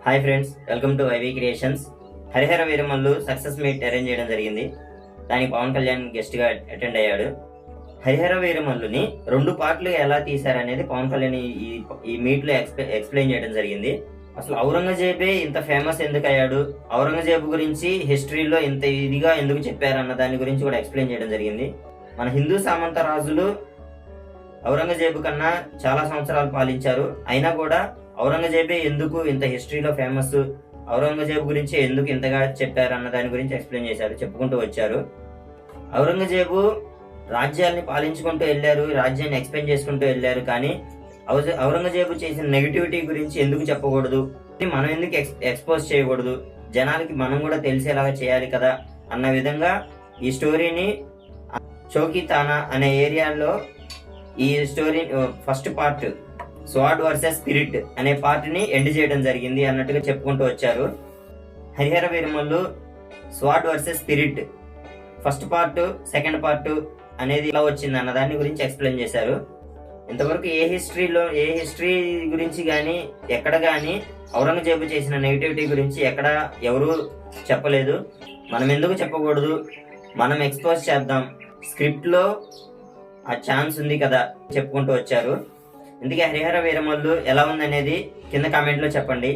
Hi friends, welcome to ivy creations. Harihara Veeramallu success meet arrange చేయడం జరిగింది. దానికి పవన్ కళ్యాణ్ గెస్ట్ గా అటెండ్ అయ్యాడు. హరిహర వీరమల్లుని 2 పార్ట్లు ఎలా తీశారనేది పవన్ కళ్యాణ్ ఈ మీట్ లో ఎక్స్ప్లెయిన్ చేయడం జరిగింది. అసలు ఔరంగజేబే ఇంత ఫేమస్ ఎందుకు అయ్యాడు, ఔరంగజేబు గురించి హిస్టరీలో ఇంత ఇదిగా ఎందుకు చెప్పారన్న దాని గురించి కూడా ఎక్స్ప్లెయిన్ చేయడం జరిగింది. మన హిందూ సామంత రాజులు ఔరంగజేబు కన్నా చాలా సంవత్సరాలు పాలించారు. అయినా కూడా ఔరంగజేబే ఎందుకు ఇంత హిస్టరీలో ఫేమస్, ఔరంగజేబు గురించి ఎందుకు ఇంతగా చెప్పారు అన్న దాని గురించి ఎక్స్ప్లెయిన్ చేశారు, చెప్పుకుంటూ వచ్చారు. ఔరంగజేబు రాజ్యాన్ని పాలించుకుంటూ వెళ్ళారు, రాజ్యాన్ని ఎక్స్పెండ్ చేసుకుంటూ వెళ్ళారు. కానీ ఔరంగజేబు చేసిన నెగిటివిటీ గురించి ఎందుకు చెప్పకూడదు, మనం ఎందుకు ఎక్స్పోజ్ చేయకూడదు, జనాలకి మనం కూడా తెలిసేలాగా చేయాలి కదా అన్న విధంగా ఈ స్టోరీని చౌకీతానా అనే ఏరియాలో ఈ story first part స్వాడ్ versus spirit అనే పార్ట్ ని ఎండ్ చేయడం జరిగింది అన్నట్టుగా చెప్పుకుంటూ వచ్చారు. Harihara Veeramallu స్వాడ్ versus spirit first part, second part అనేది ఇలా వచ్చింది అన్న దాని గురించి ఎక్స్ప్లెయిన్ చేశారు. ఇంతవరకు ఏ హిస్టరీ గురించి కానీ ఎక్కడ కానీ ఔరంగజేబు చేసిన నెగిటివిటీ గురించి ఎక్కడ ఎవరు చెప్పలేదు. మనం ఎందుకు చెప్పకూడదు, మనం ఎక్స్పోజ్ చేద్దాం, స్క్రిప్ట్ లో ఆ ఛాన్స్ ఉంది కదా చెప్పుకుంటూ వచ్చారు. ఇందుకే హరిహర వీరమల్లు ఎలా ఉందనేది కింద కామెంట్ లో చెప్పండి.